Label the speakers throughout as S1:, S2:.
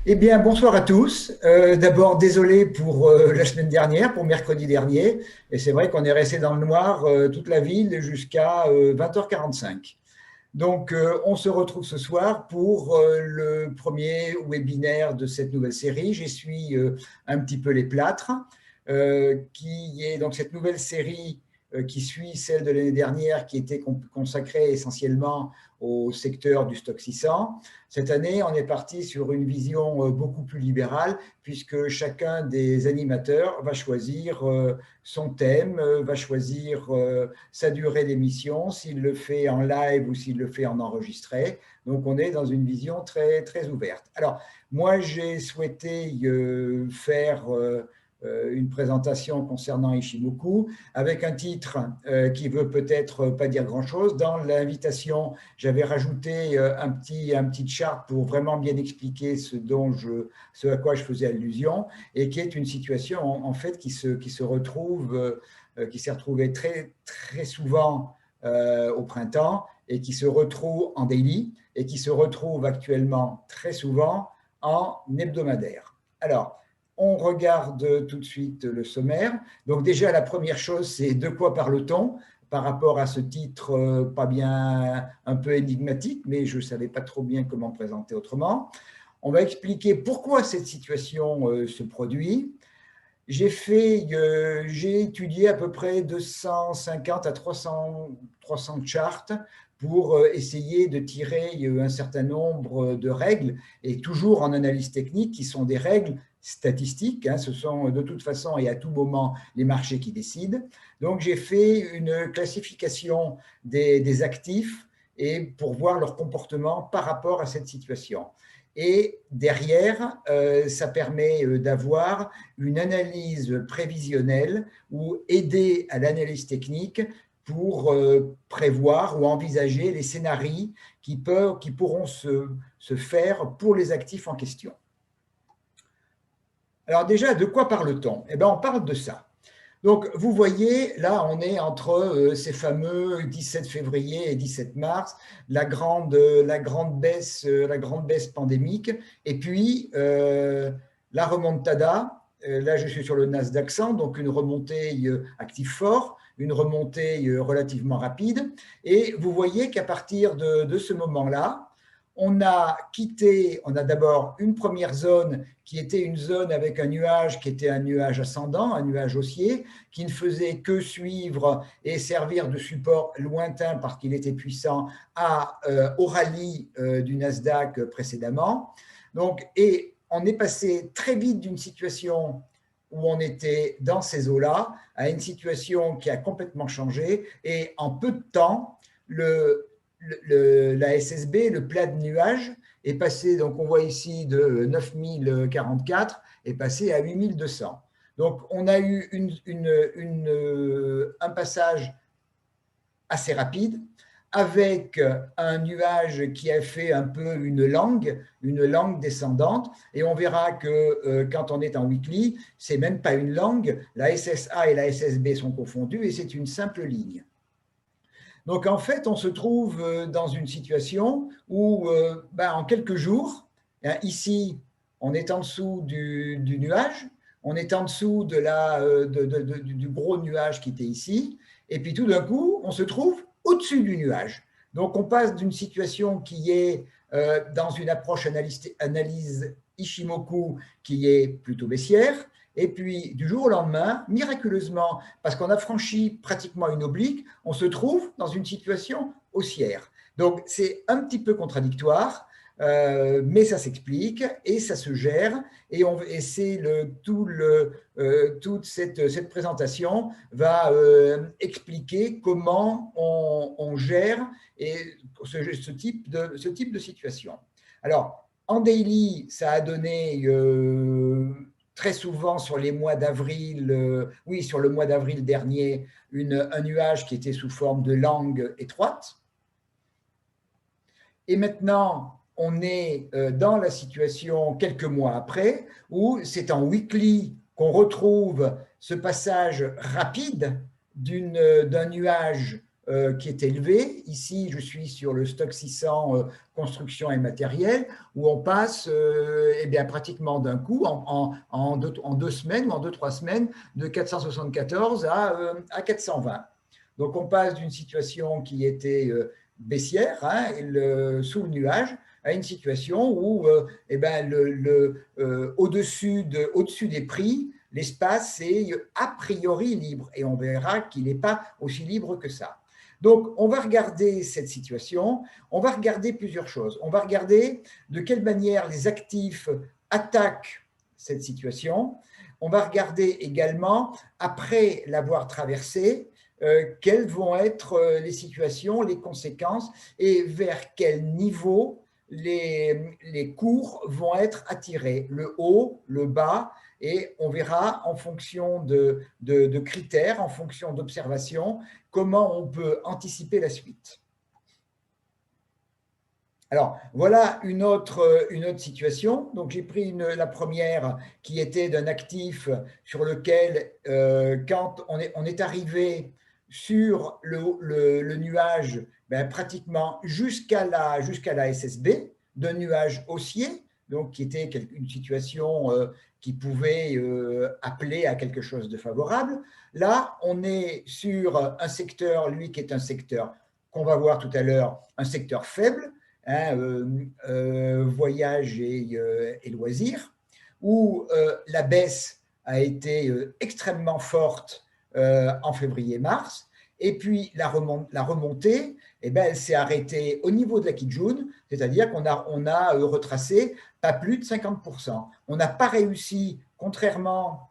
S1: Eh bien, bonsoir à tous. D'abord, désolé pour la semaine dernière, pour mercredi dernier. Et c'est vrai qu'on est resté dans le noir toute la ville jusqu'à 20h45. Donc, on se retrouve ce soir pour le premier webinaire de cette nouvelle série. J'essuie un petit peu les plâtres, qui est donc cette nouvelle série qui suit celle de l'année dernière, qui était consacrée essentiellement au secteur du stock 600. Cette année, on est parti sur une vision beaucoup plus libérale, puisque chacun des animateurs va choisir son thème, va choisir sa durée d'émission, s'il le fait en live ou s'il le fait en enregistré. Donc, on est dans une vision très, très ouverte. Alors, moi, j'ai souhaité faire une présentation concernant Ishimoku avec un titre qui veut peut-être pas dire grand-chose. Dans l'invitation, j'avais rajouté un petit chart pour vraiment bien expliquer ce à quoi je faisais allusion et qui est une situation en fait qui se retrouve, qui s'est retrouvée très, très souvent au printemps et qui se retrouve en daily et qui se retrouve actuellement très souvent en hebdomadaire. Alors, on regarde tout de suite le sommaire. Donc déjà, la première chose, c'est de quoi parle-t-on par rapport à ce titre pas bien, un peu énigmatique, mais je ne savais pas trop bien comment présenter autrement. On va expliquer pourquoi cette situation se produit. J'ai étudié à peu près 250 à 300 charts pour essayer de tirer un certain nombre de règles, et toujours en analyse technique, qui sont des règles statistiques. Ce sont de toute façon et à tout moment les marchés qui décident. Donc j'ai fait une classification des actifs et pour voir leur comportement par rapport à cette situation. Et derrière, ça permet d'avoir une analyse prévisionnelle ou aider à l'analyse technique pour prévoir ou envisager les scénarios qui pourront se faire pour les actifs en question. Alors déjà, de quoi parle-t-on? Eh bien, on parle de ça. Donc, vous voyez, là, on est entre ces fameux 17 février et 17 mars, la grande baisse pandémique, et puis la remontada. Là, je suis sur le Nasdaq 100, donc une remontée active fort, une remontée relativement rapide. Et vous voyez qu'à partir de ce moment-là, on a d'abord une première zone qui était une zone avec un nuage qui était un nuage ascendant, un nuage haussier, qui ne faisait que suivre et servir de support lointain parce qu'il était puissant au rallye du Nasdaq précédemment. Donc, et on est passé très vite d'une situation où on était dans ces eaux-là à une situation qui a complètement changé, et en peu de temps, la SSB, le plat de nuage, est passé, donc on voit ici de 9044, est passé à 8200. Donc on a eu un passage assez rapide avec un nuage qui a fait un peu une langue descendante, et on verra que quand on est en weekly, c'est même pas une langue, la SSA et la SSB sont confondues et c'est une simple ligne. Donc, en fait, on se trouve dans une situation où, en quelques jours, ici, on est en dessous du nuage, on est en dessous du gros nuage qui était ici, et puis tout d'un coup, on se trouve au-dessus du nuage. Donc, on passe d'une situation qui est dans une approche analyse Ishimoku qui est plutôt baissière, et puis, du jour au lendemain, miraculeusement, parce qu'on a franchi pratiquement une oblique, on se trouve dans une situation haussière. Donc, c'est un petit peu contradictoire, mais ça s'explique et ça se gère. Et c'est toute cette présentation va expliquer comment on gère ce type de situation. Alors, en daily, ça a donné très souvent sur les mois d'avril, sur le mois d'avril dernier, un nuage qui était sous forme de langue étroite. Et maintenant, on est dans la situation quelques mois après, où c'est en weekly qu'on retrouve ce passage rapide d'un nuage qui est élevé. Ici, je suis sur le stock 600 construction et matériel, où on passe eh bien, pratiquement d'un coup, en 2 semaines ou en 2-3 semaines, de 474 à 420. Donc, on passe d'une situation qui était baissière, hein, sous le nuage, à une situation où eh ben, au-dessus des prix, l'espace est a priori libre. Et on verra qu'il n'est pas aussi libre que ça. Donc, on va regarder cette situation, on va regarder plusieurs choses. On va regarder de quelle manière les actifs attaquent cette situation. On va regarder également, après l'avoir traversée, quelles vont être les situations, les conséquences et vers quel niveau les cours vont être attirés, le haut, le bas, et on verra en fonction de critères, en fonction d'observations, comment on peut anticiper la suite. Alors, voilà une autre situation. Donc, j'ai pris la première qui était d'un actif sur lequel, quand on est arrivé sur le nuage, ben, pratiquement jusqu'à la SSB, d'un nuage haussier, donc qui était une situation qui pouvait appeler à quelque chose de favorable. Là, on est sur un secteur, lui, qui est un secteur qu'on va voir tout à l'heure, un secteur faible, hein, voyage et loisirs, où la baisse a été extrêmement forte en février-mars, et puis la remontée, eh ben, elle s'est arrêtée au niveau de la Kijun, c'est-à-dire qu'on a retracé pas plus de 50%. On n'a pas réussi, contrairement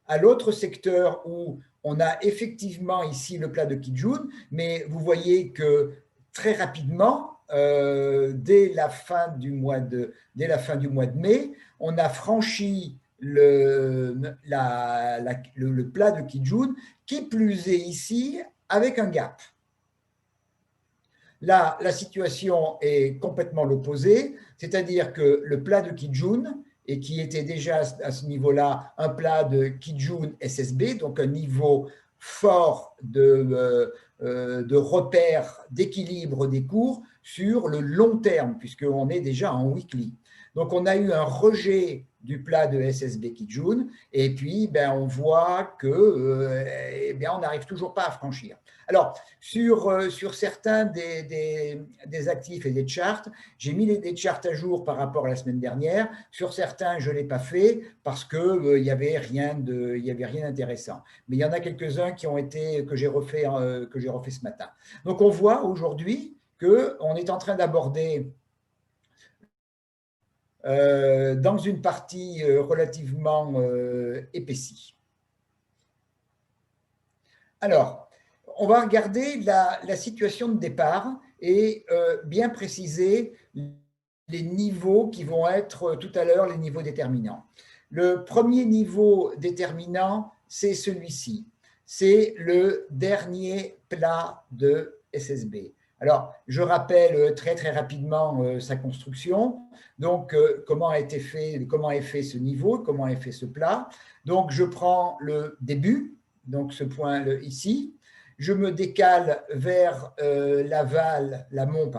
S1: à l'autre secteur où on a effectivement ici le plat de Kijun, mais vous voyez que très rapidement, dès la fin du mois de mai, on a franchi le plat de Kijun, qui plus est ici avec un gap. Là, la situation est complètement l'opposé, c'est-à-dire que le plat de Kijun, et qui était déjà à ce niveau-là un plat de Kijun SSB, donc un niveau fort de repère, d'équilibre des cours sur le long terme, puisqu'on est déjà en weekly. Donc, on a eu un rejet du plat de SSB Kijun, et puis ben, on voit que eh bien, on n'arrive toujours pas à franchir. Alors, sur certains des actifs et des charts, j'ai mis des charts à jour par rapport à la semaine dernière. Sur certains, je ne l'ai pas fait parce qu'il n'y avait rien d'intéressant. Mais il y en a quelques-uns que j'ai refait ce matin. Donc, on voit aujourd'hui qu'on est en train d'aborder dans une partie relativement épaissie. Alors, on va regarder la situation de départ et bien préciser les niveaux qui vont être tout à l'heure les niveaux déterminants. Le premier niveau déterminant, c'est celui-ci. C'est le dernier plat de SSB. Alors, je rappelle très très rapidement sa construction. Donc, comment est fait ce niveau, comment est fait ce plat. Donc, je prends le début, donc ce point ici. Je me décale vers l'amont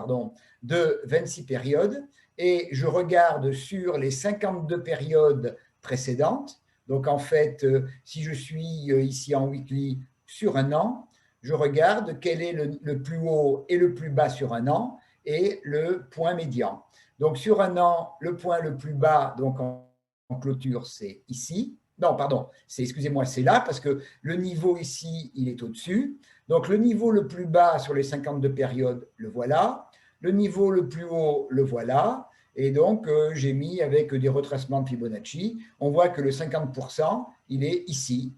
S1: de 26 périodes et je regarde sur les 52 périodes précédentes. Donc, en fait, si je suis ici en weekly sur un an, je regarde quel est le plus haut et le plus bas sur un an et le point médian. Donc, sur un an, le point le plus bas, donc en clôture, c'est ici. Non, pardon, excusez-moi, c'est là parce que le niveau ici, il est au-dessus. Donc, le niveau le plus bas sur les 52 périodes, le voilà. Le niveau le plus haut, le voilà. Et donc, j'ai mis avec des retracements de Fibonacci. On voit que le 50%, il est ici.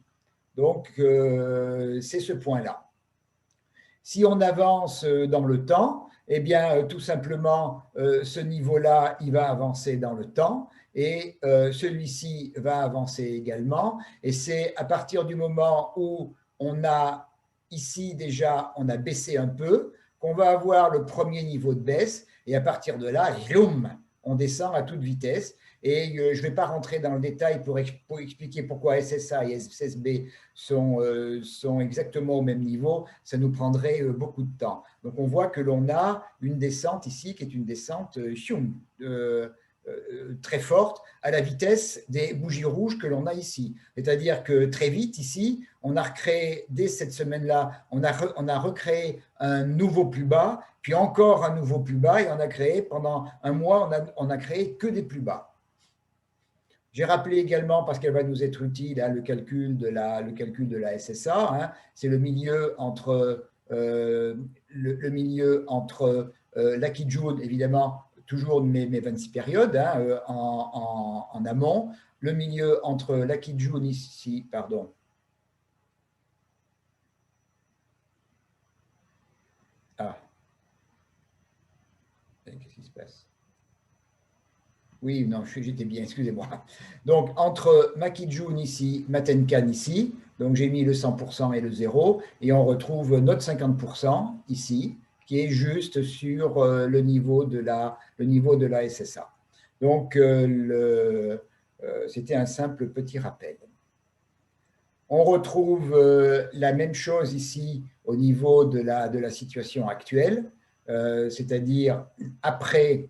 S1: Donc, c'est ce point-là. Si on avance dans le temps, eh bien, tout simplement, ce niveau-là, il va avancer dans le temps et celui-ci va avancer également. Et c'est à partir du moment où on a ici déjà, on a baissé un peu, qu'on va avoir le premier niveau de baisse et à partir de là, zoom, on descend à toute vitesse. Et je ne vais pas rentrer dans le détail pour expliquer pourquoi SSA et SSB sont exactement au même niveau. Ça nous prendrait beaucoup de temps. Donc, on voit que l'on a une descente ici qui est une descente très forte à la vitesse des bougies rouges que l'on a ici. C'est-à-dire que très vite ici, on a recréé, dès cette semaine-là, on a recréé un nouveau plus bas, puis encore un nouveau plus bas, et on a créé pendant un mois, on a créé que des plus bas. J'ai rappelé également, parce qu'elle va nous être utile, le calcul de la SSA, hein, c'est le milieu entre, la Kijun, évidemment, toujours mes 26 périodes hein, en amont, le milieu entre la Kijun ici, pardon. Ah, qu'est-ce qui se passe? Oui, non, j'étais bien, excusez-moi. Donc, entre ma Kijun ici, ma Tenkan ici, donc j'ai mis le 100% et le 0, et on retrouve notre 50% ici, qui est juste sur le niveau de la SSA. Donc, c'était un simple petit rappel. On retrouve la même chose ici au niveau de la situation actuelle, c'est-à-dire après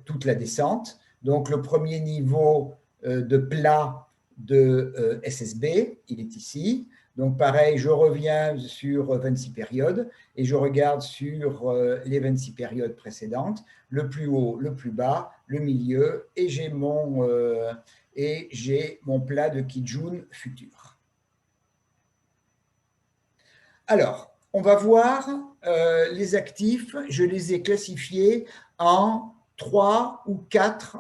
S1: toute la descente. Donc, le premier niveau de plat de SSB, il est ici. Donc, pareil, je reviens sur 26 périodes et je regarde sur les 26 périodes précédentes, le plus haut, le plus bas, le milieu, et j'ai mon plat de Kijun futur. Alors, on va voir les actifs, je les ai classifiés en 3 ou 4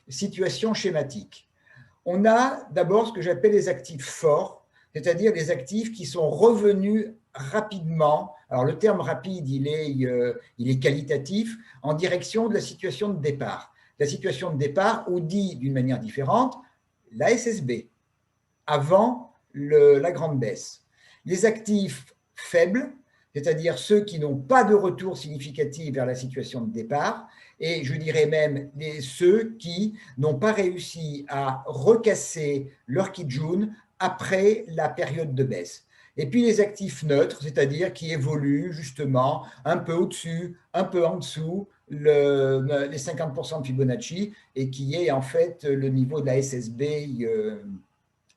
S1: situations schématiques. On a d'abord ce que j'appelle les actifs forts, c'est-à-dire des actifs qui sont revenus rapidement. Alors le terme rapide, il est qualitatif, en direction de la situation de départ. La situation de départ, ou dit d'une manière différente, la SSB, avant la grande baisse. Les actifs faibles, c'est-à-dire ceux qui n'ont pas de retour significatif vers la situation de départ, et je dirais même ceux qui n'ont pas réussi à recasser leur Kijun après la période de baisse. Et puis les actifs neutres, c'est-à-dire qui évoluent justement un peu au-dessus, un peu en dessous les 50% de Fibonacci, et qui est en fait le niveau de la SSB.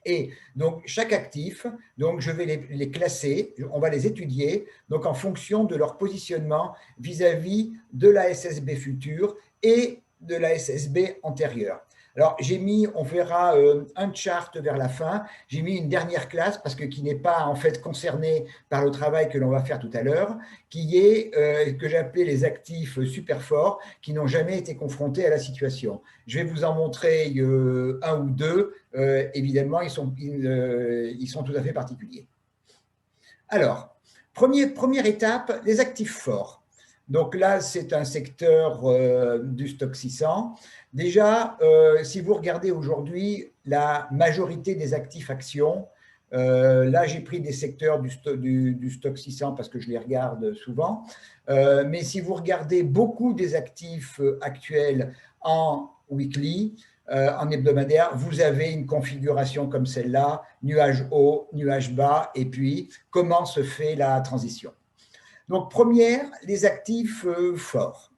S1: Et donc, chaque actif, donc je vais les classer, on va les étudier donc en fonction de leur positionnement vis-à-vis de la SSB future et de la SSB antérieure. Alors, j'ai mis, on verra un chart vers la fin, j'ai mis une dernière classe parce que qui n'est pas en fait concernée par le travail que l'on va faire tout à l'heure, qui est que j'ai appelé les actifs super forts qui n'ont jamais été confrontés à la situation. Je vais vous en montrer un ou deux. Évidemment, ils sont tout à fait particuliers. Alors, première étape, les actifs forts. Donc là, c'est un secteur du stock 600. Déjà, si vous regardez aujourd'hui la majorité des actifs actions, là, j'ai pris des secteurs du stock 600 parce que je les regarde souvent. Mais si vous regardez beaucoup des actifs actuels en weekly, en hebdomadaire, vous avez une configuration comme celle-là, nuage haut, nuage bas, et puis comment se fait la transition. Donc, première, les actifs forts.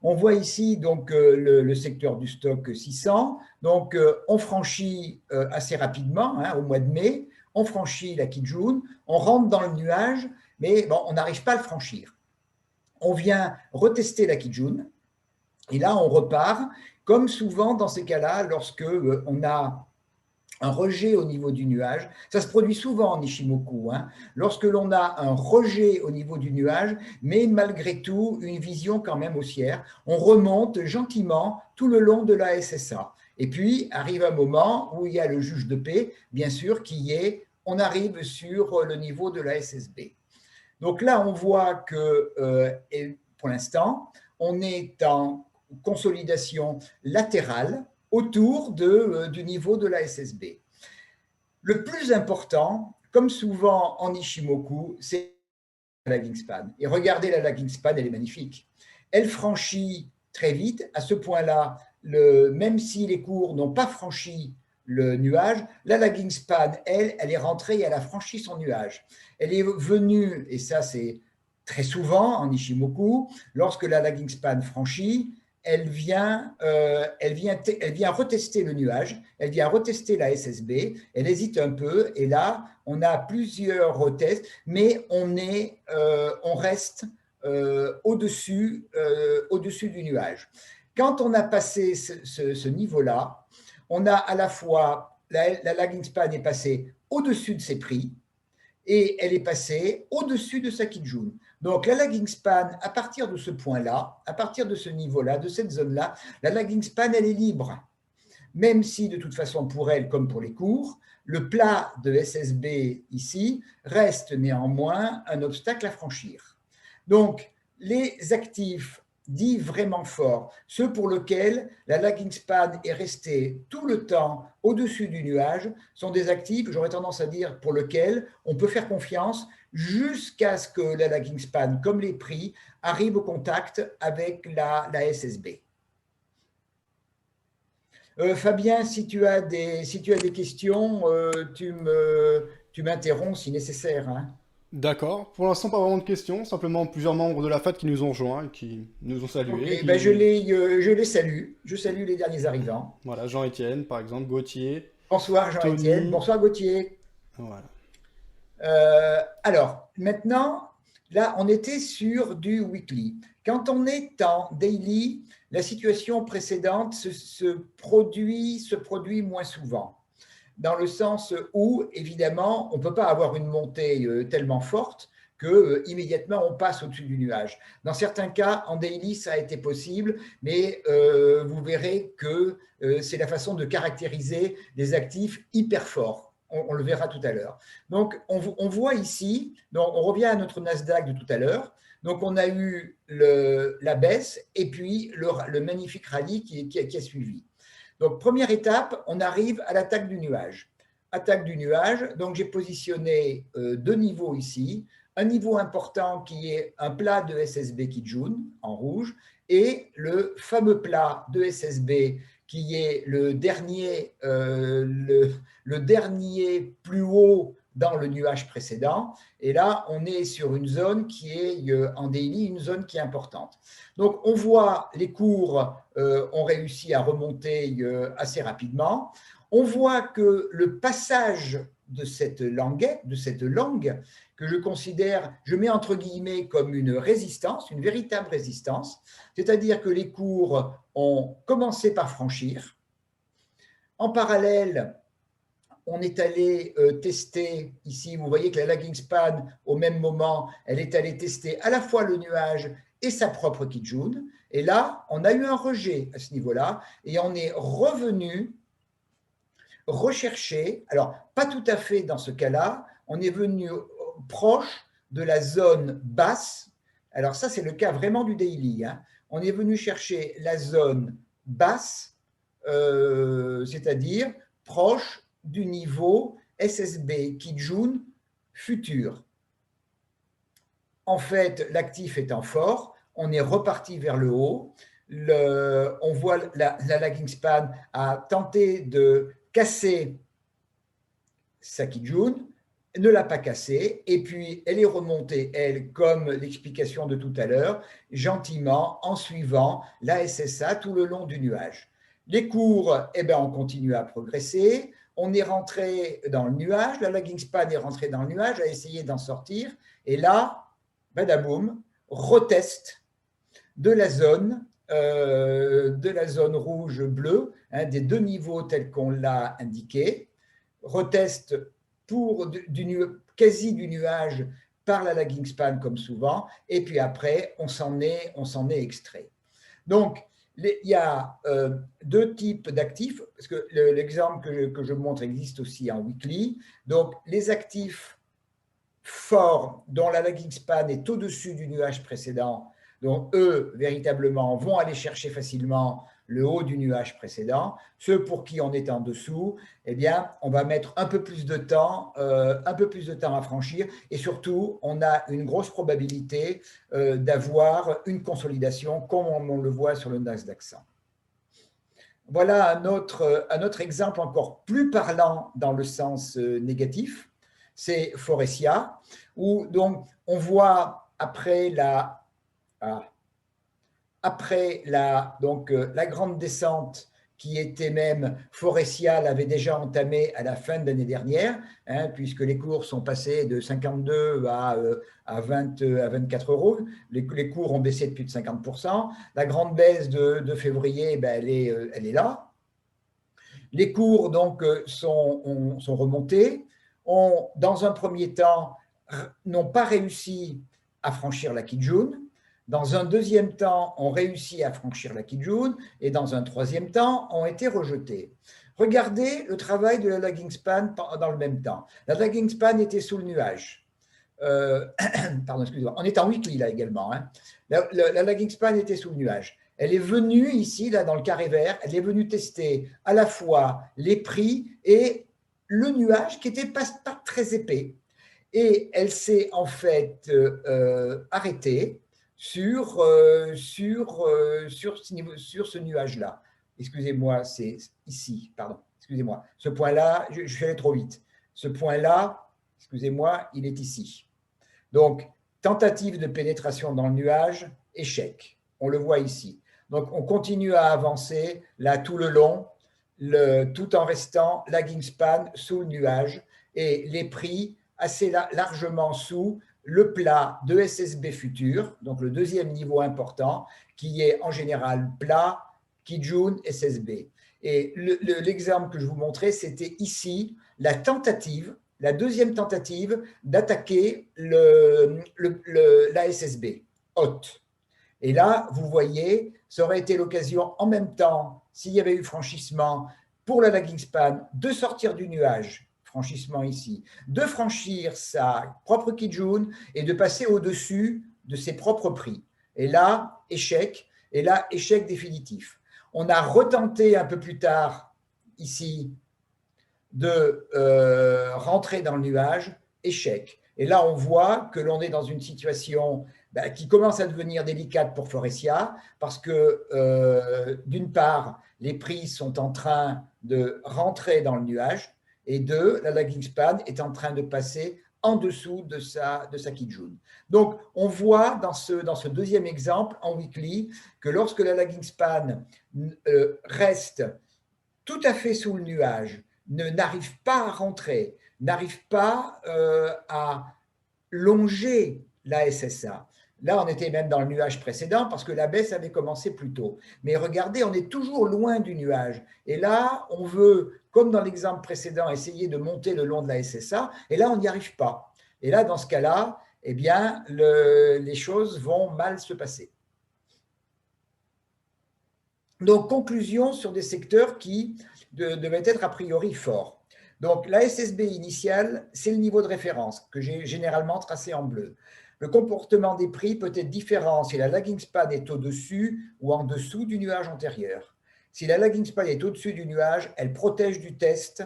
S1: On voit ici donc le secteur du stock 600. Donc, on franchit assez rapidement, hein, au mois de mai, on franchit la Kijun, on rentre dans le nuage, mais bon, on n'arrive pas à le franchir. On vient retester la Kijun, et là, on repart, comme souvent dans ces cas-là, lorsque on a un rejet au niveau du nuage. Ça se produit souvent en Ishimoku, hein, lorsque l'on a un rejet au niveau du nuage, mais malgré tout, une vision quand même haussière. On remonte gentiment tout le long de la SSA. Et puis, arrive un moment où il y a le juge de paix, bien sûr, on arrive sur le niveau de la SSB. Donc là, on voit que, pour l'instant, on est en consolidation latérale autour du niveau de la SSB. Le plus important, comme souvent en Ishimoku, c'est lagging span. Et regardez la lagging span, elle est magnifique. Elle franchit très vite. À ce point-là, même si les cours n'ont pas franchi le nuage, la lagging span, elle est rentrée et elle a franchi son nuage. Elle est venue, et ça c'est très souvent en Ishimoku, lorsque la lagging span franchit, elle vient retester le nuage, elle vient retester la SSB, elle hésite un peu, et là, on a plusieurs retests, mais on reste au-dessus du nuage. Quand on a passé ce niveau-là, on a à la fois, la lagging span est passée au-dessus de ses prix, et elle est passée au-dessus de sa Kijun. Donc la lagging span, à partir de ce point-là, à partir de ce niveau-là, de cette zone-là, la lagging span, elle est libre. Même si de toute façon pour elle, comme pour les cours, le plat de SSB ici reste néanmoins un obstacle à franchir. Donc les actifs dits vraiment forts, ceux pour lesquels la lagging span est restée tout le temps au-dessus du nuage, sont des actifs, j'aurais tendance à dire, pour lesquels on peut faire confiance jusqu'à ce que la lagging span, comme les prix, arrive au contact avec la SSB. Fabien, si tu as des questions, tu m'interromps si nécessaire. Hein.
S2: D'accord. Pour l'instant, pas vraiment de questions. Simplement plusieurs membres de la FAT qui nous ont rejoints, et qui nous ont
S1: Ok,
S2: salués. Et
S1: ben
S2: qui...
S1: je les salue. Je salue les derniers arrivants.
S2: Voilà, Jean-Étienne, par exemple, Gauthier,
S1: Bonsoir Jean-Étienne.
S2: Tony.
S1: Bonsoir Gauthier.
S2: Voilà.
S1: Alors, maintenant, là, on était sur du weekly. Quand on est en daily, la situation précédente se produit moins souvent. Dans le sens où, évidemment, on ne peut pas avoir une montée tellement forte que immédiatement on passe au-dessus du nuage. Dans certains cas, en daily, ça a été possible, mais vous verrez que c'est la façon de caractériser des actifs hyper forts. On le verra tout à l'heure. Donc, on voit ici, donc on revient à notre Nasdaq de tout à l'heure. Donc, on a eu la baisse et puis le magnifique rallye qui a suivi. Donc, première étape, on arrive à l'attaque du nuage. Attaque du nuage, donc j'ai positionné deux niveaux ici. Un niveau important qui est un plat de SSB Kijun en rouge et le fameux plat de SSB qui est le dernier plus haut dans le nuage précédent. Et là, on est sur une zone qui est en daily, une zone qui est importante. Donc, on voit les cours ont réussi à remonter assez rapidement. On voit que le passage de cette langue, que je considère, je mets entre guillemets comme une résistance, une véritable résistance, c'est-à-dire que les cours ont commencé par franchir. En parallèle, on est allé tester, ici vous voyez que la lagging span, au même moment, elle est allée tester à la fois le nuage et sa propre Kijun. Et là, on a eu un rejet à ce niveau-là et on est revenu rechercher, alors pas tout à fait dans ce cas-là, on est venu proche de la zone basse. Alors ça, c'est le cas vraiment du daily. Hein. On est venu chercher la zone basse, c'est-à-dire proche du niveau SSB Kijun futur. En fait, l'actif étant fort, on est reparti vers le haut. On voit la lagging span a tenté de casser sa Kijun, ne l'a pas cassée, et puis elle est remontée, elle, comme l'explication de tout à l'heure, gentiment en suivant la SSA tout le long du nuage. Les cours, on continue à progresser, on est rentré dans le nuage, la lagging span est rentrée dans le nuage, a essayé d'en sortir, et là, badaboum, reteste de la zone rouge-bleue, hein, des deux niveaux tels qu'on l'a indiqué, reteste pour quasi du nuage par la lagging span comme souvent, et puis après, on s'en est extrait. Donc, il y a deux types d'actifs, parce que l'exemple que je montre existe aussi en weekly. Donc, les actifs forts dont la lagging span est au-dessus du nuage précédent, donc eux, véritablement, vont aller chercher facilement le haut du nuage précédent. Ceux pour qui on est en dessous, eh bien, on va mettre un peu plus de temps à franchir et surtout, on a une grosse probabilité d'avoir une consolidation comme on le voit sur le Nasdaq 100. Voilà un autre exemple encore plus parlant dans le sens négatif, c'est Forestia, où donc on voit après la grande descente qui était même, Forestia l'avait déjà entamée à la fin de l'année dernière, hein, puisque les cours sont passés de 52 à 24 euros. Les cours ont baissé de plus de 50%. La grande baisse de février, ben, elle est là. Les cours donc sont remontés, dans un premier temps, n'ont pas réussi à franchir la Kijun. Dans un deuxième temps, ont réussi à franchir la Kijun et dans un troisième temps, ont été rejetés. Regardez le travail de la lagging span dans le même temps. La lagging span était sous le nuage. Pardon, excusez-moi. On est en weekly là également. Hein. La lagging span était sous le nuage. Elle est venue ici, là, dans le carré vert, elle est venue tester à la fois les prix et le nuage qui n'était pas très épais. Et elle s'est en fait arrêtée sur ce nuage-là. Excusez-moi, c'est ici, pardon. Excusez-moi. Ce point-là, je suis allé trop vite. Ce point-là, excusez-moi, il est ici. Donc, tentative de pénétration dans le nuage, échec. On le voit ici. Donc, on continue à avancer là tout le long, tout en restant lagging span sous le nuage et les prix assez largement sous le plat de SSB futur, donc le deuxième niveau important, qui est en général plat, Kijun, SSB. Et l'exemple que je vous montrais, c'était ici la deuxième tentative d'attaquer la SSB haute. Et là, vous voyez, ça aurait été l'occasion en même temps, s'il y avait eu franchissement pour la lagging span, de sortir du nuage, franchissement ici, de franchir sa propre Kijun et de passer au-dessus de ses propres prix. Et là, échec définitif. On a retenté un peu plus tard, ici, de rentrer dans le nuage, échec. Et là, on voit que l'on est dans une situation qui commence à devenir délicate pour Forestia, parce que d'une part, les prix sont en train de rentrer dans le nuage, et deux, la lagging span est en train de passer en dessous de sa Kijun. Donc, on voit dans ce deuxième exemple, en weekly, que lorsque la lagging span reste tout à fait sous le nuage, n'arrive pas à rentrer, n'arrive pas à longer la SSA. Là, on était même dans le nuage précédent parce que la baisse avait commencé plus tôt. Mais regardez, on est toujours loin du nuage. Et là, on veut, comme dans l'exemple précédent, essayer de monter le long de la SSA. Et là, on n'y arrive pas. Et là, dans ce cas-là, eh bien, les choses vont mal se passer. Donc, conclusion sur des secteurs qui devaient être a priori forts. Donc, la SSB initiale, c'est le niveau de référence que j'ai généralement tracé en bleu. Le comportement des prix peut être différent si la lagging span est au-dessus ou en dessous du nuage antérieur. Si la lagging span est au-dessus du nuage, elle protège du test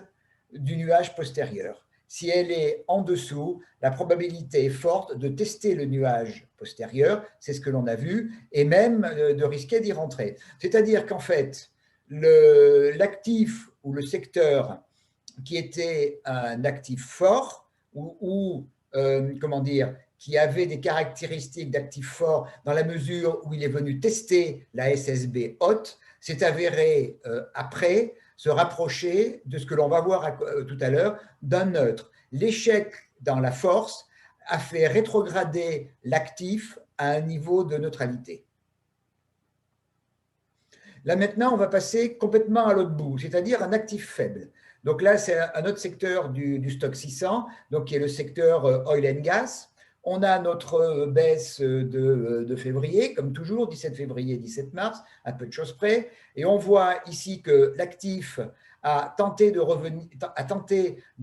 S1: du nuage postérieur. Si elle est en dessous, la probabilité est forte de tester le nuage postérieur, c'est ce que l'on a vu, et même de risquer d'y rentrer. C'est-à-dire qu'en fait, l'actif ou le secteur qui était un actif fort ou comment dire, qui avait des caractéristiques d'actif fort dans la mesure où il est venu tester la SSB haute, s'est avéré après se rapprocher de ce que l'on va voir tout à l'heure d'un neutre. L'échec dans la force a fait rétrograder l'actif à un niveau de neutralité. Là maintenant, on va passer complètement à l'autre bout, c'est-à-dire un actif faible. Donc là, c'est un autre secteur du stock 600, donc qui est le secteur oil and gas. On a notre baisse de février, comme toujours, 17 février, 17 mars, à peu de choses près. Et on voit ici que l'actif a tenté de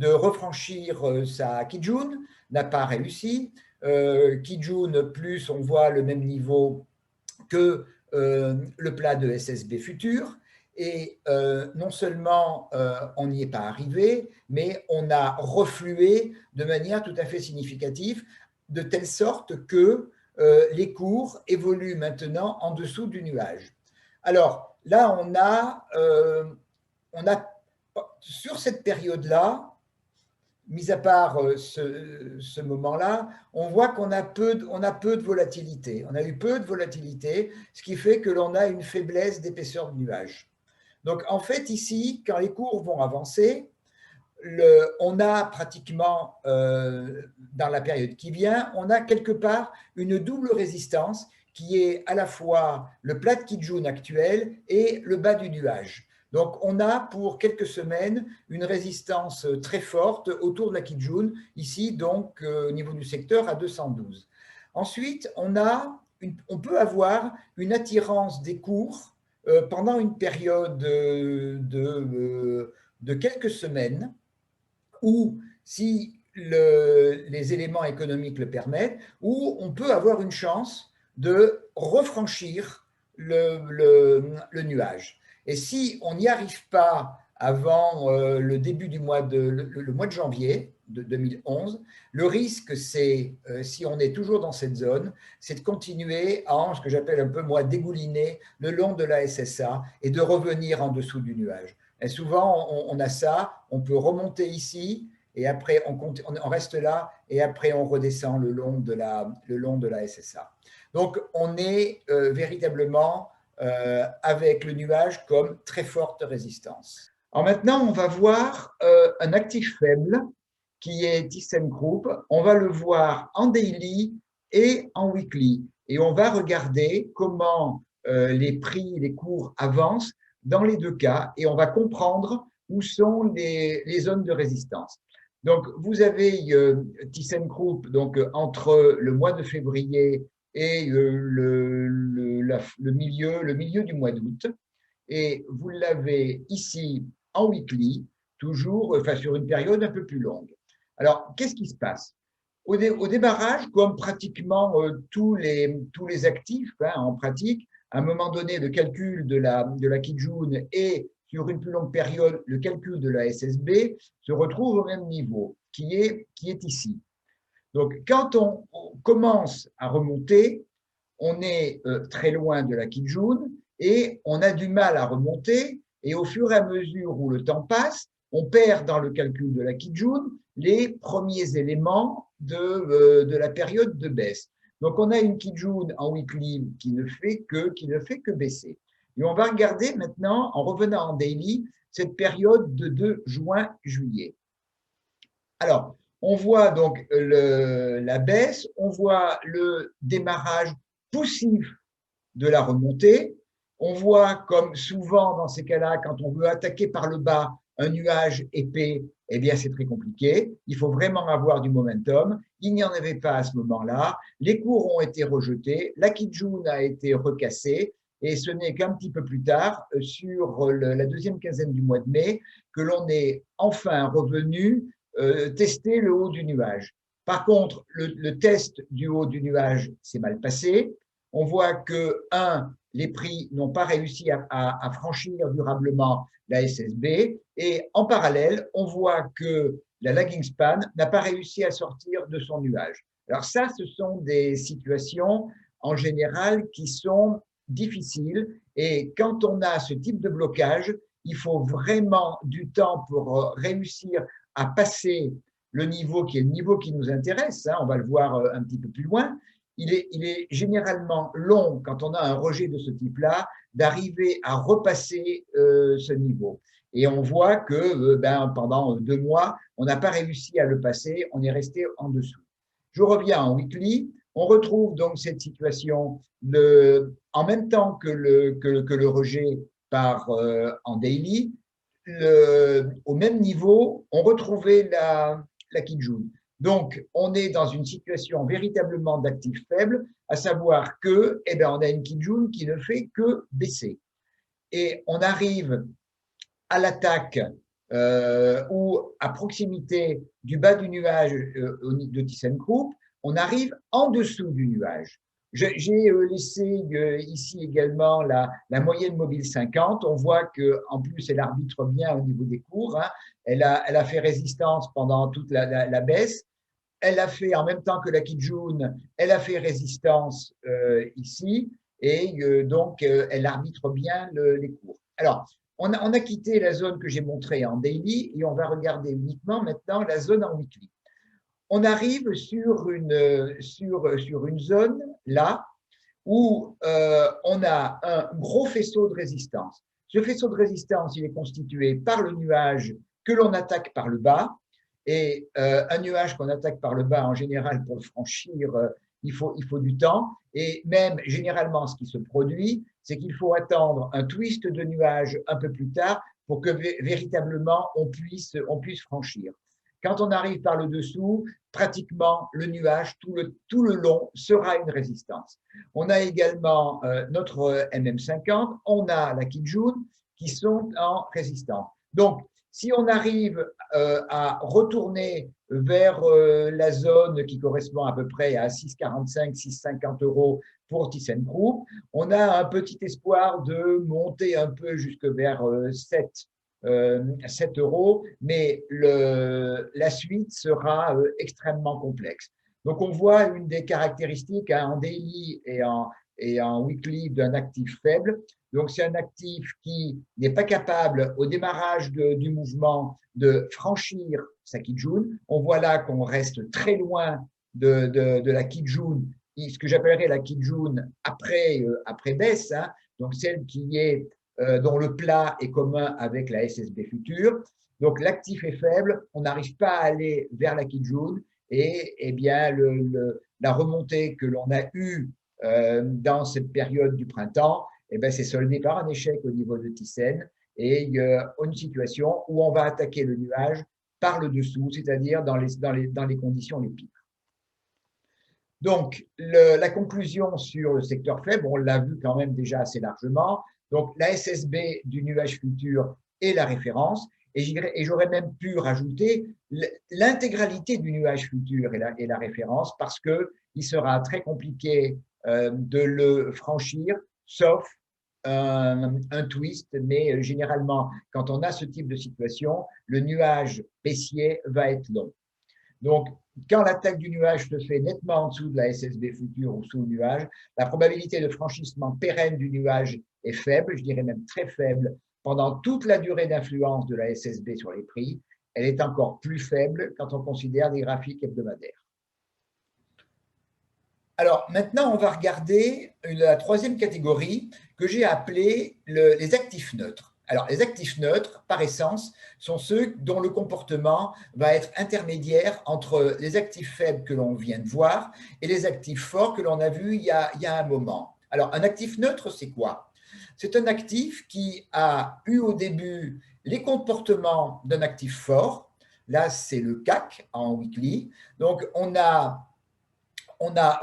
S1: refranchir sa Kijun, n'a pas réussi. Kijun plus, on voit le même niveau que le plat de SSB futur. Et non seulement on n'y est pas arrivé, mais on a reflué de manière tout à fait significative, de telle sorte que les cours évoluent maintenant en dessous du nuage. Alors là, on a sur cette période-là, mis à part ce moment-là, on voit qu'on a peu de volatilité. On a eu peu de volatilité, ce qui fait que l'on a une faiblesse d'épaisseur de nuage. Donc, en fait, ici, quand les cours vont avancer, on a pratiquement, dans la période qui vient, on a quelque part une double résistance qui est à la fois le plat de Kijun actuel et le bas du nuage. Donc, on a pour quelques semaines une résistance très forte autour de la Kijun, ici, donc, au niveau du secteur à 212. Ensuite, on peut avoir une attirance des cours pendant une période de quelques semaines, ou si les éléments économiques le permettent, où on peut avoir une chance de refranchir le nuage. Et si on n'y arrive pas avant le début du mois le mois de janvier de 2011, le risque, c'est, si on est toujours dans cette zone, c'est de continuer en ce que j'appelle un peu, moi, dégouliner le long de la SSA et de revenir en dessous du nuage. Et souvent, on a ça, on peut remonter ici, et après, on reste là, et après, on redescend le long de la SSA. Donc, on est véritablement avec le nuage comme très forte résistance. Alors maintenant, on va voir un actif faible qui est ThyssenKrupp. On va le voir en daily et en weekly. Et on va regarder comment les prix, les cours avancent dans les deux cas, et on va comprendre où sont les zones de résistance. Donc, vous avez ThyssenKrupp, donc entre le mois de février et le milieu du mois d'août, et vous l'avez ici en weekly, toujours, enfin sur une période un peu plus longue. Alors, qu'est-ce qui se passe? Au démarrage, comme pratiquement tous les actifs en pratique, à un moment donné, le calcul de la Kijun et sur une plus longue période, le calcul de la SSB se retrouve au même niveau, qui est ici. Donc, quand on commence à remonter, on est très loin de la Kijun et on a du mal à remonter. Et au fur et à mesure où le temps passe, on perd dans le calcul de la Kijun les premiers éléments de la période de baisse. Donc, on a une Kijun en weekly qui ne fait que baisser. Et on va regarder maintenant, en revenant en daily, cette période de 2 juin-juillet. Alors, on voit donc la baisse, on voit le démarrage poussif de la remontée. On voit, comme souvent dans ces cas-là, quand on veut attaquer par le bas un nuage épais, eh bien, c'est très compliqué. Il faut vraiment avoir du momentum. Il n'y en avait pas à ce moment-là. Les cours ont été rejetés. La Kijun a été recassée. Et ce n'est qu'un petit peu plus tard, sur la deuxième quinzaine du mois de mai, que l'on est enfin revenu tester le haut du nuage. Par contre, le test du haut du nuage s'est mal passé. On voit que, les prix n'ont pas réussi à franchir durablement la SSB, et en parallèle, on voit que la lagging span n'a pas réussi à sortir de son nuage. Alors ça, ce sont des situations en général qui sont difficiles, et quand on a ce type de blocage, il faut vraiment du temps pour réussir à passer le niveau qui est le niveau qui nous intéresse, on va le voir un petit peu plus loin. Il est généralement long, quand on a un rejet de ce type-là, d'arriver à repasser ce niveau. Et on voit que pendant 2 mois, on n'a pas réussi à le passer, on est resté en dessous. Je reviens en weekly, on retrouve donc cette situation en même temps que le rejet en daily, au même niveau, on retrouvait la Kijun. Donc, on est dans une situation véritablement d'actif faible, à savoir que, on a une Kijun qui ne fait que baisser. Et on arrive à l'attaque ou à proximité du bas du nuage de ThyssenKrupp, on arrive en dessous du nuage. J'ai laissé ici également la moyenne mobile 50. On voit qu'en plus, elle arbitre bien au niveau des cours, hein. Elle a fait résistance pendant toute la baisse. Elle a fait, en même temps que la Kijun, elle a fait résistance ici. Et donc, elle arbitre bien les cours. Alors, on a quitté la zone que j'ai montrée en daily et on va regarder uniquement maintenant la zone en weekly. On arrive sur une zone là où on a un gros faisceau de résistance. Ce faisceau de résistance, il est constitué par le nuage que l'on attaque par le bas. Et un nuage qu'on attaque par le bas, en général, pour le franchir, il faut du temps. Et même généralement, ce qui se produit, c'est qu'il faut attendre un twist de nuage un peu plus tard pour que véritablement on puisse franchir. Quand on arrive par le dessous, pratiquement le nuage tout le long sera une résistance. On a également notre MM50, on a la Kijun qui sont en résistance. Donc, si on arrive à retourner vers la zone qui correspond à peu près à 6,45, 6,50 euros pour ThyssenKrupp, on a un petit espoir de monter un peu jusque vers 7 euros, mais la suite sera extrêmement complexe. Donc, on voit une des caractéristiques en daily et en weekly d'un actif faible. Donc, c'est un actif qui n'est pas capable, au démarrage du mouvement, de franchir sa Kijun. On voit là qu'on reste très loin de la Kijun, ce que j'appellerais la Kijun après baisse, hein, donc celle qui est dont le plat est commun avec la SSB future. Donc, l'actif est faible, on n'arrive pas à aller vers la Kijun et eh bien, la remontée que l'on a eue dans cette période du printemps, eh bien, c'est soldé par un échec au niveau de Thyssen et une situation où on va attaquer le nuage par le dessous, c'est-à-dire dans les conditions les pires. Donc, la conclusion sur le secteur faible, on l'a vu quand même déjà assez largement. Donc, la SSB du nuage futur est la référence. Et j'aurais même pu rajouter l'intégralité du nuage futur est la référence parce qu'il sera très compliqué de le franchir, sauf un twist. Mais généralement, quand on a ce type de situation, le nuage baissier va être long. Donc, quand l'attaque du nuage se fait nettement en dessous de la SSB future ou sous le nuage, la probabilité de franchissement pérenne du nuage est faible, je dirais même très faible, pendant toute la durée d'influence de la SSB sur les prix. Elle est encore plus faible quand on considère des graphiques hebdomadaires. Alors, maintenant, on va regarder la troisième catégorie que j'ai appelée les actifs neutres. Alors, les actifs neutres, par essence, sont ceux dont le comportement va être intermédiaire entre les actifs faibles que l'on vient de voir et les actifs forts que l'on a vus il y a un moment. Alors, un actif neutre, c'est quoi? C'est un actif qui a eu au début les comportements d'un actif fort. Là, c'est le CAC en weekly. Donc, on a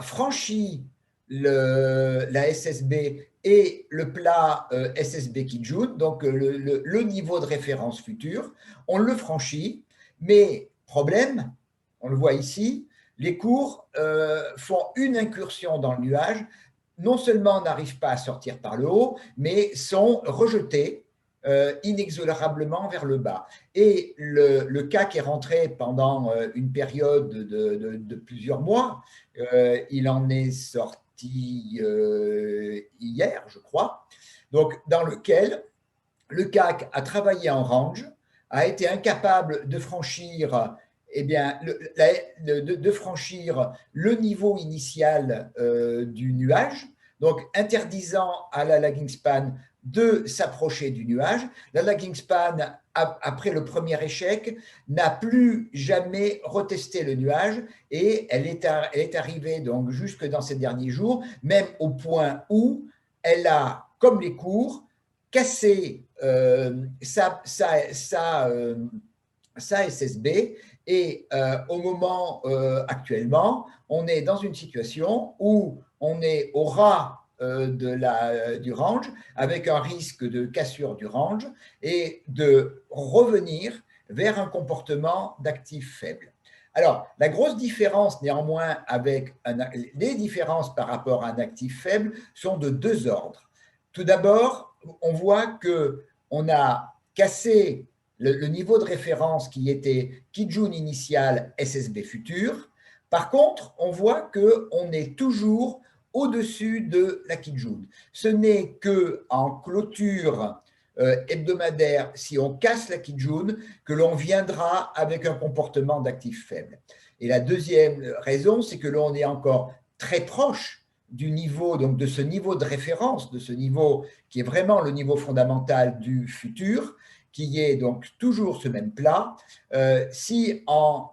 S1: franchi la SSB et le plat SSB Kijun, donc le niveau de référence futur, on le franchit, mais problème, on le voit ici, les cours font une incursion dans le nuage, non seulement n'arrivent pas à sortir par le haut, mais sont rejetés inexorablement vers le bas. Et le CAC est rentré pendant une période de plusieurs mois. Il en est sorti hier, je crois, donc dans lequel le CAC a travaillé en range, a été incapable de franchir de franchir le niveau initial du nuage, donc interdisant à la lagging span de s'approcher du nuage. La lagging span, après le premier échec, n'a plus jamais retesté le nuage et elle est arrivée donc jusque dans ces derniers jours, même au point où elle a, comme les cours, cassé sa SSB et au moment actuellement, on est dans une situation où on est au ras du range avec un risque de cassure du range et de revenir vers un comportement d'actif faible. Alors, la grosse différence néanmoins les différences par rapport à un actif faible sont de deux ordres. Tout d'abord, on voit qu'on a cassé le niveau de référence qui était Kijun initial, SSB futur. Par contre, on voit qu'on est toujours au-dessus de la Kijun. Ce n'est qu'en clôture hebdomadaire, si on casse la Kijun, que l'on viendra avec un comportement d'actif faible. Et la deuxième raison, c'est que l'on est encore très proche du niveau, donc de ce niveau de référence, de ce niveau qui est vraiment le niveau fondamental du futur, qui est donc toujours ce même plat. Si en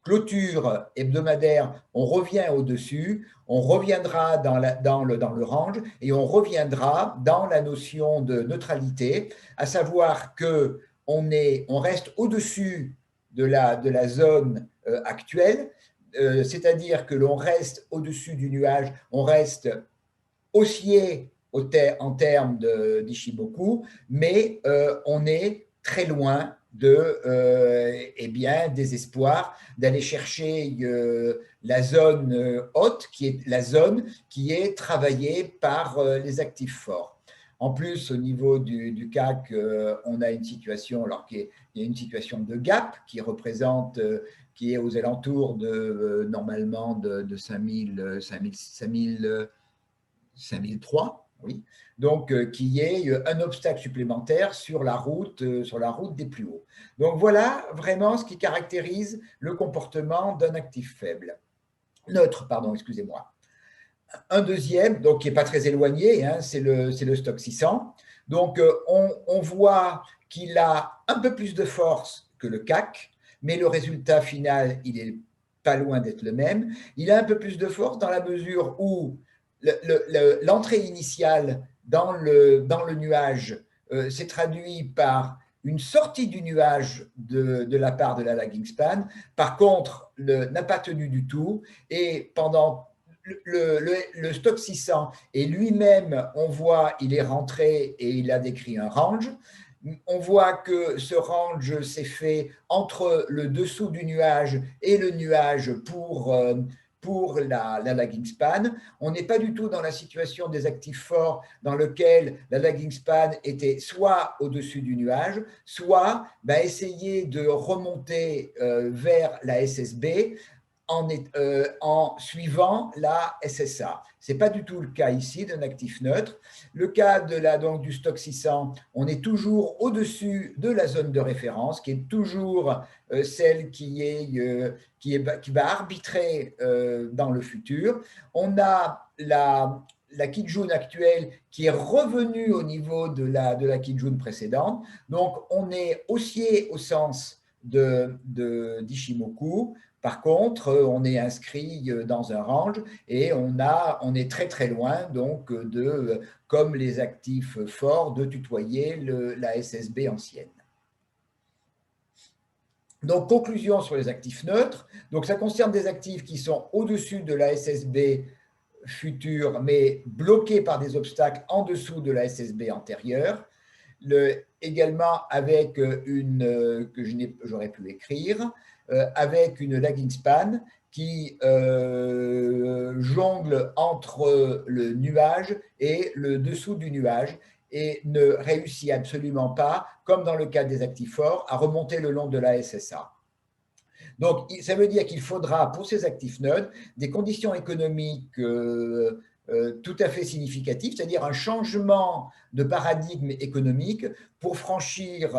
S1: clôture hebdomadaire, on revient au-dessus, on reviendra dans le range et on reviendra dans la notion de neutralité, à savoir qu'on reste au-dessus de la zone actuelle, c'est-à-dire que l'on reste au-dessus du nuage, on reste haussier en termes d'Ishimoku, mais on est très loin des espoirs d'aller chercher la zone haute, qui est la zone qui est travaillée par les actifs forts. En plus, au niveau du CAC, on a une situation, il y a une situation de gap qui représente, qui est aux alentours normalement de 5003, oui. Donc qui est un obstacle supplémentaire sur la route des plus hauts. Donc voilà vraiment ce qui caractérise le comportement d'un actif faible. Neutre, pardon, excusez-moi. Un deuxième, donc qui n'est pas très éloigné, hein, c'est le stock 600. Donc on voit qu'il a un peu plus de force que le CAC, mais le résultat final, il est pas loin d'être le même. Il a un peu plus de force dans la mesure où l'entrée initiale dans le nuage s'est traduite par une sortie du nuage de la part de la lagging span. Par contre, n'a pas tenu du tout. Et pendant le stock 600 et lui-même, on voit, il est rentré et il a décrit un range. On voit que ce range s'est fait entre le dessous du nuage et le nuage pour la lagging span. On n'est pas du tout dans la situation des actifs forts dans lequel la lagging span était soit au-dessus du nuage, soit essayer de remonter vers la SSB en suivant la SSA. Ce n'est pas du tout le cas ici d'un actif neutre. Le cas donc, du stock 600, on est toujours au-dessus de la zone de référence, qui est toujours celle qui va arbitrer dans le futur. On a la Kijun actuelle qui est revenue au niveau de la Kijun précédente. Donc, on est haussier au sens d'Ishimoku. Par contre, on est inscrit dans un range et on est très très loin donc comme les actifs forts, de tutoyer la SSB ancienne. Donc, conclusion sur les actifs neutres. Donc, ça concerne des actifs qui sont au-dessus de la SSB future, mais bloqués par des obstacles en dessous de la SSB antérieure. Également avec que j'aurais pu écrire, avec une lagging span qui jongle entre le nuage et le dessous du nuage et ne réussit absolument pas, comme dans le cas des actifs forts, à remonter le long de la SSA. Donc, ça veut dire qu'il faudra, pour ces actifs neutres, des conditions économiques tout à fait significatives, c'est-à-dire un changement de paradigme économique pour franchir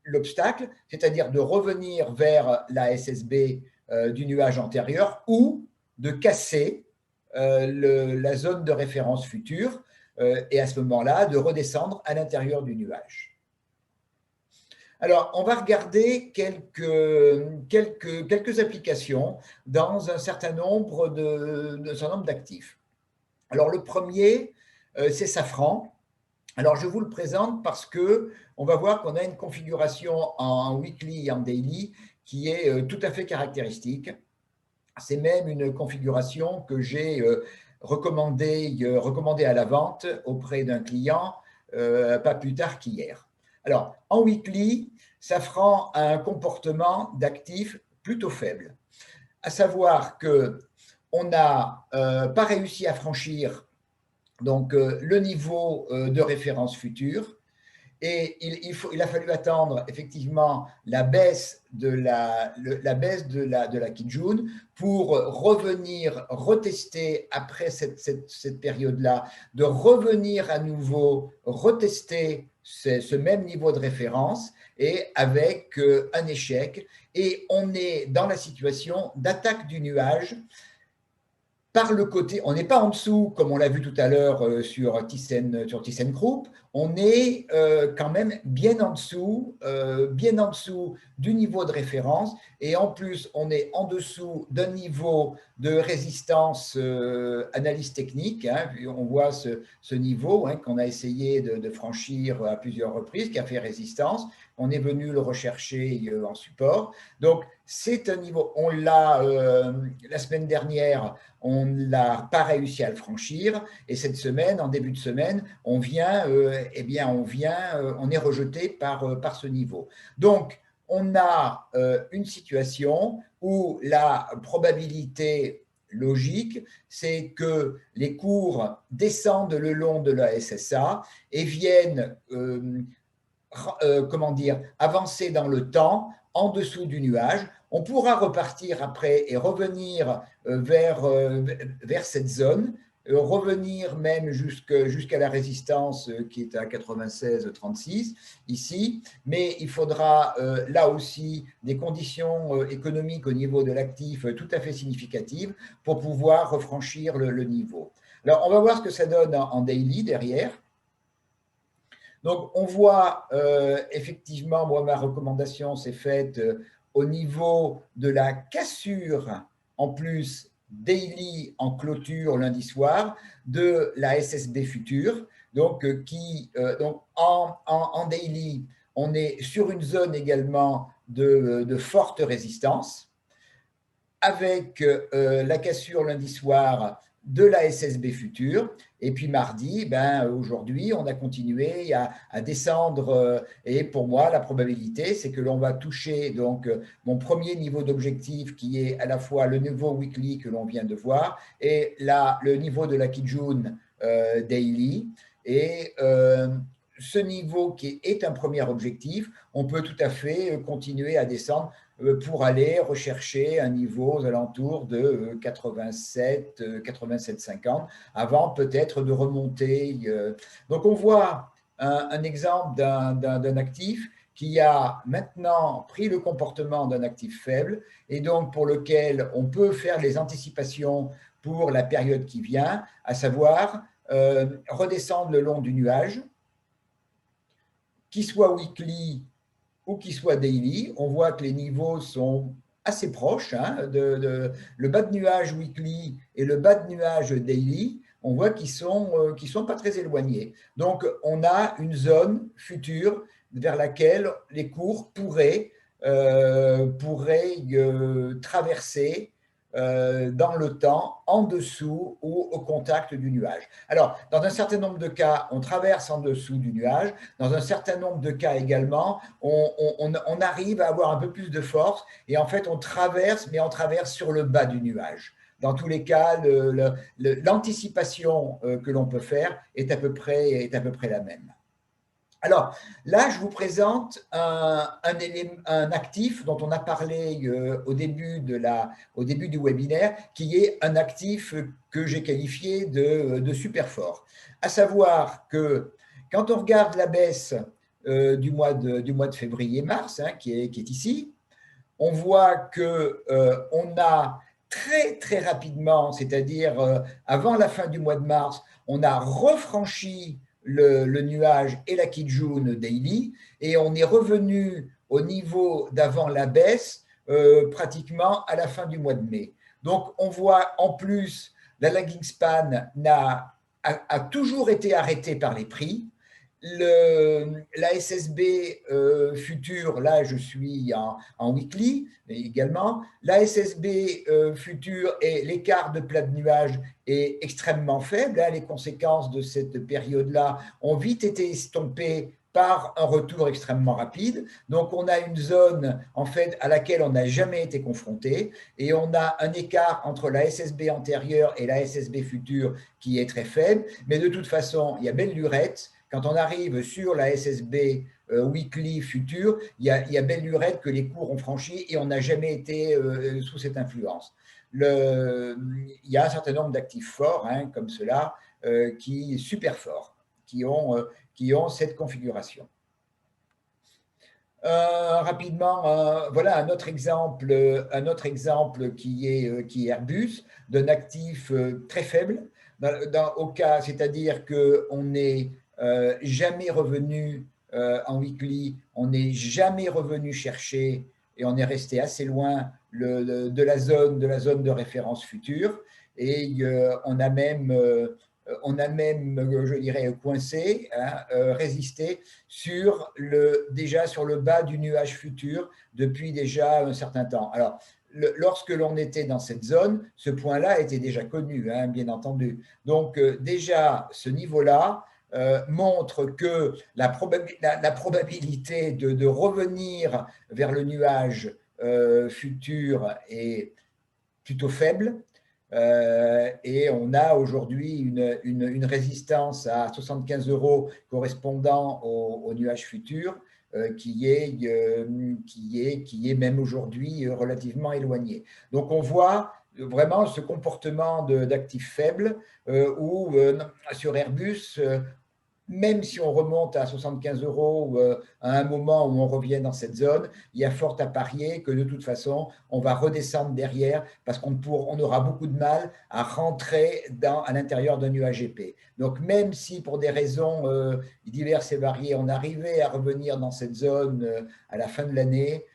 S1: l'obstacle, c'est-à-dire de revenir vers la SSB du nuage antérieur ou de casser la zone de référence future et à ce moment-là, de redescendre à l'intérieur du nuage. Alors, on va regarder quelques applications dans un certain nombre d'actifs. Alors, le premier, c'est Safran. Alors, je vous le présente parce qu'on va voir qu'on a une configuration en weekly et en daily qui est tout à fait caractéristique. C'est même une configuration que j'ai recommandée à la vente auprès d'un client pas plus tard qu'hier. Alors, en weekly, Safran a un comportement d'actif plutôt faible. À savoir qu'on n'a pas réussi à franchir donc, le niveau de référence future. Et il a fallu attendre effectivement la baisse de la Kijun pour revenir, retester après cette période-là, de revenir à nouveau, retester ce même niveau de référence et avec un échec. Et on est dans la situation d'attaque du nuage par le côté, on n'est pas en dessous, comme on l'a vu tout à l'heure sur ThyssenKrupp, on est quand même bien en dessous du niveau de référence, et en plus, on est en dessous d'un niveau de résistance analyse technique. Hein, on voit ce niveau hein, qu'on a essayé de franchir à plusieurs reprises, qui a fait résistance. On est venu le rechercher en support. Donc, c'est un niveau, on l'a la semaine dernière, on n'a pas réussi à le franchir, et cette semaine, en début de semaine, on est rejeté par ce niveau. Donc, on a une situation où la probabilité logique, c'est que les cours descendent le long de la SSA et viennent avancer dans le temps en dessous du nuage. On pourra repartir après et revenir vers cette zone, revenir même jusqu'à la résistance qui est à 96,36 ici, mais il faudra là aussi des conditions économiques au niveau de l'actif tout à fait significatives pour pouvoir refranchir le niveau. Alors, on va voir ce que ça donne en daily derrière. Donc, on voit effectivement, moi, ma recommandation s'est faite au niveau de la cassure, en plus, daily en clôture lundi soir, de la SSB future. Donc, en daily, on est sur une zone également de forte résistance, avec la cassure lundi soir de la SSB future. Et puis mardi, aujourd'hui, on a continué à descendre. Et pour moi, la probabilité, c'est que l'on va toucher donc mon premier niveau d'objectif, qui est à la fois le niveau weekly que l'on vient de voir et le niveau de la Kijun daily. Et ce niveau qui est un premier objectif, on peut tout à fait continuer à descendre pour aller rechercher un niveau aux alentours de 87, 87,50 avant peut-être de remonter. Donc on voit un exemple d'un actif qui a maintenant pris le comportement d'un actif faible et donc pour lequel on peut faire les anticipations pour la période qui vient, à savoir redescendre le long du nuage, qu'il soit weekly ou qu'il soit daily. On voit que les niveaux sont assez proches, hein, le bas de nuage weekly et le bas de nuage daily, on voit qu'ils sont pas très éloignés. Donc, on a une zone future vers laquelle les cours pourraient traverser dans le temps, en dessous ou au contact du nuage. Alors, dans un certain nombre de cas, on traverse en dessous du nuage. Dans un certain nombre de cas également, on arrive à avoir un peu plus de force et en fait, on traverse, mais on traverse sur le bas du nuage. Dans tous les cas, l'anticipation que l'on peut faire est à peu près la même. Alors là, je vous présente un actif dont on a parlé au début du webinaire, qui est un actif que j'ai qualifié de super fort. À savoir que quand on regarde la baisse du mois de février-mars, hein, qui est ici, on voit qu'on a très très rapidement, c'est-à-dire avant la fin du mois de mars, on a refranchi le nuage et la Kijun daily, et on est revenu au niveau d'avant la baisse pratiquement à la fin du mois de mai. Donc, on voit en plus, la lagging span a toujours été arrêtée par les prix. La SSB future, là je suis en weekly également, la SSB future et l'écart de plat de nuage est extrêmement faible. Hein, les conséquences de cette période-là ont vite été estompées par un retour extrêmement rapide. Donc, on a une zone en fait à laquelle on n'a jamais été confronté et on a un écart entre la SSB antérieure et la SSB future qui est très faible. Mais de toute façon, il y a belle lurette. Quand on arrive sur la SSB weekly future, il y a belle lurette que les cours ont franchi et on n'a jamais été sous cette influence. Il y a un certain nombre d'actifs forts, hein, comme cela, qui sont super forts, qui ont cette configuration. Rapidement, voilà un autre exemple qui est Airbus, d'un actif très faible, au cas, c'est-à-dire qu'on n'est jamais revenu en weekly, on n'est jamais revenu chercher et on est resté assez loin de la zone de référence future et on a même, je dirais, coincé, hein, résisté déjà sur le bas du nuage futur depuis déjà un certain temps. Alors, lorsque l'on était dans cette zone, ce point-là était déjà connu, hein, bien entendu. Donc, déjà, ce niveau-là montre que la probabilité de revenir vers le nuage futur est plutôt faible. Et on a aujourd'hui une résistance à 75 € correspondant au nuage futur qui est même aujourd'hui relativement éloigné. Donc on voit vraiment ce comportement d'actifs faibles où sur Airbus, même si on remonte à 75 € à un moment où on revient dans cette zone, il y a fort à parier que de toute façon, on va redescendre derrière parce qu'on aura beaucoup de mal à rentrer à l'intérieur d'un nuage épais. Donc, même si pour des raisons diverses et variées, on arrivait à revenir dans cette zone à la fin de l'année,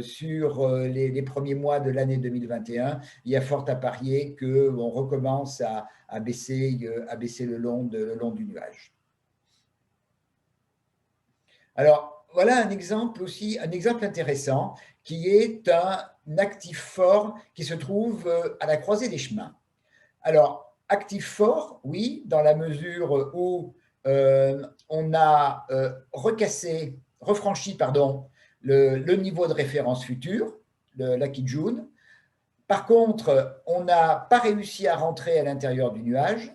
S1: sur les premiers mois de l'année 2021, il y a fort à parier qu'on recommence à baisser le long du nuage. Alors, voilà un exemple intéressant qui est un actif fort qui se trouve à la croisée des chemins. Alors, actif fort, oui, dans la mesure où on a refranchi le niveau de référence futur, la Kijun. Par contre, on n'a pas réussi à rentrer à l'intérieur du nuage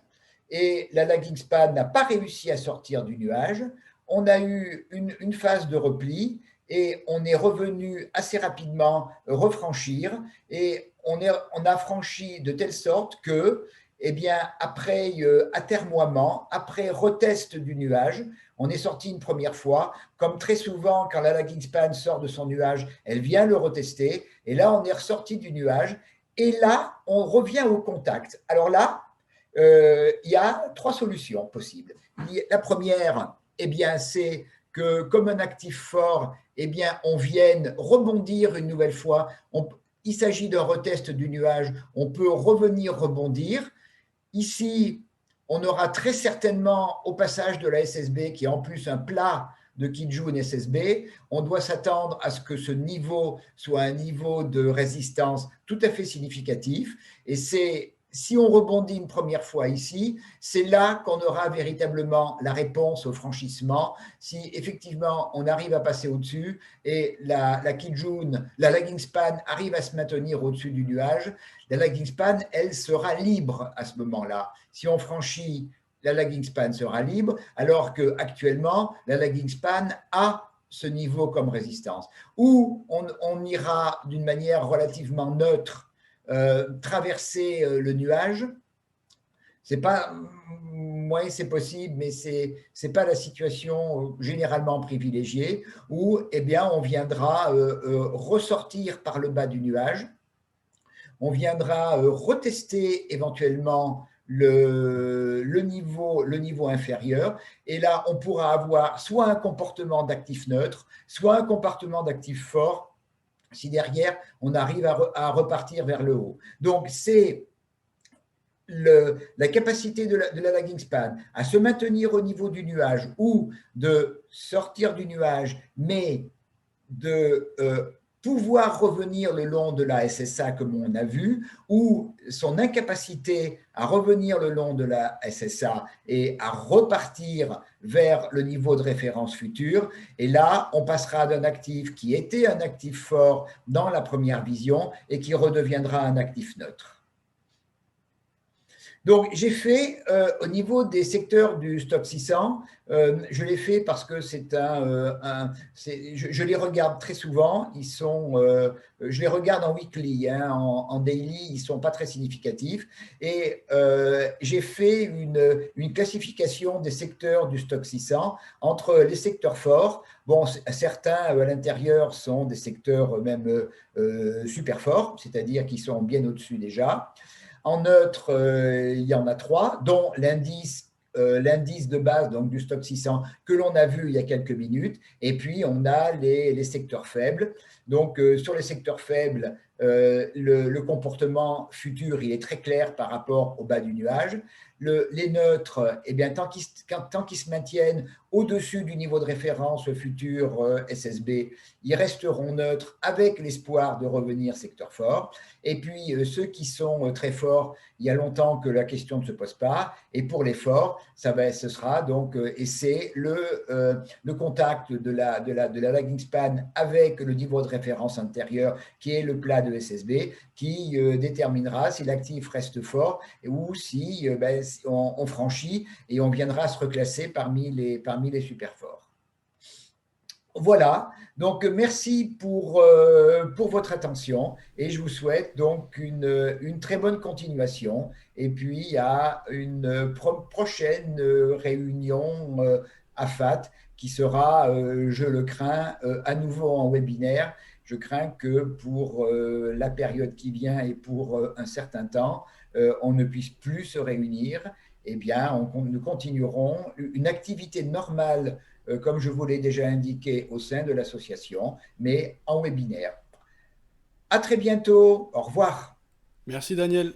S1: et la lagging span n'a pas réussi à sortir du nuage. On a eu une phase de repli et on est revenu assez rapidement refranchir et on a franchi de telle sorte que, eh bien, après atermoiement, après retest du nuage, on est sorti une première fois. Comme très souvent, quand la lagging span sort de son nuage, elle vient le retester. Et là, on est ressorti du nuage. Et là, on revient au contact. Alors là, il y a 3 solutions possibles. La première, eh bien, c'est que comme un actif fort, eh bien, on vienne rebondir une nouvelle fois. Il s'agit d'un retest du nuage. On peut revenir rebondir. Ici, on aura très certainement, au passage de la SSB, qui est en plus un plat de Kijun SSB, on doit s'attendre à ce que ce niveau soit un niveau de résistance tout à fait significatif. Et si on rebondit une première fois ici, c'est là qu'on aura véritablement la réponse au franchissement. Si effectivement on arrive à passer au-dessus et la Kijun, la lagging span arrive à se maintenir au-dessus du nuage, la lagging span, elle sera libre à ce moment-là. Si on franchit, la lagging span sera libre, alors qu'actuellement, la lagging span a ce niveau comme résistance. Ou on ira d'une manière relativement neutre traverser le nuage. C'est pas, ouais, c'est possible, mais c'est pas la situation généralement privilégiée où, eh bien, on viendra ressortir par le bas du nuage. On viendra retester éventuellement le niveau inférieur. Et là, on pourra avoir soit un comportement d'actif neutre, soit un comportement d'actif fort si derrière, on arrive à repartir vers le haut. Donc, c'est la capacité de la lagging span à se maintenir au niveau du nuage ou de sortir du nuage, mais de pouvoir revenir le long de la SSA comme on a vu, ou son incapacité à revenir le long de la SSA et à repartir vers le niveau de référence futur. Et là, on passera d'un actif qui était un actif fort dans la première vision et qui redeviendra un actif neutre. Donc, j'ai fait au niveau des secteurs du stock 600, je l'ai fait parce que je les regarde très souvent. Je les regarde en weekly, hein, en daily, ils ne sont pas très significatifs. Et j'ai fait une classification des secteurs du stock 600 entre les secteurs forts. Bon, certains à l'intérieur sont des secteurs même super forts, c'est-à-dire qui sont bien au-dessus déjà. En neutre, il y en a 3, dont l'indice de base donc du stock 600 que l'on a vu il y a quelques minutes. Et puis, on a les secteurs faibles. Donc, sur les secteurs faibles, le comportement futur, il est très clair par rapport au bas du nuage. Les neutres, eh bien, tant qu'ils se maintiennent au-dessus du niveau de référence futur SSB, ils resteront neutres avec l'espoir de revenir secteur fort. Et puis, ceux qui sont très forts, il y a longtemps que la question ne se pose pas. Et pour les forts, ce sera donc, et c'est le contact de la lagging span avec le niveau de référence antérieur, qui est le plat de SSB, qui déterminera si l'actif reste fort ou si on franchit et on viendra se reclasser parmi les super forts. Voilà, donc merci pour votre attention et je vous souhaite donc une très bonne continuation et puis à une prochaine réunion à FAT qui sera, je le crains, à nouveau en webinaire. Je crains que pour la période qui vient et pour un certain temps, on ne puisse plus se réunir. Eh bien, nous continuerons une activité normale comme je vous l'ai déjà indiqué au sein de l'association, mais en webinaire. À très bientôt. Au revoir.
S2: Merci Daniel.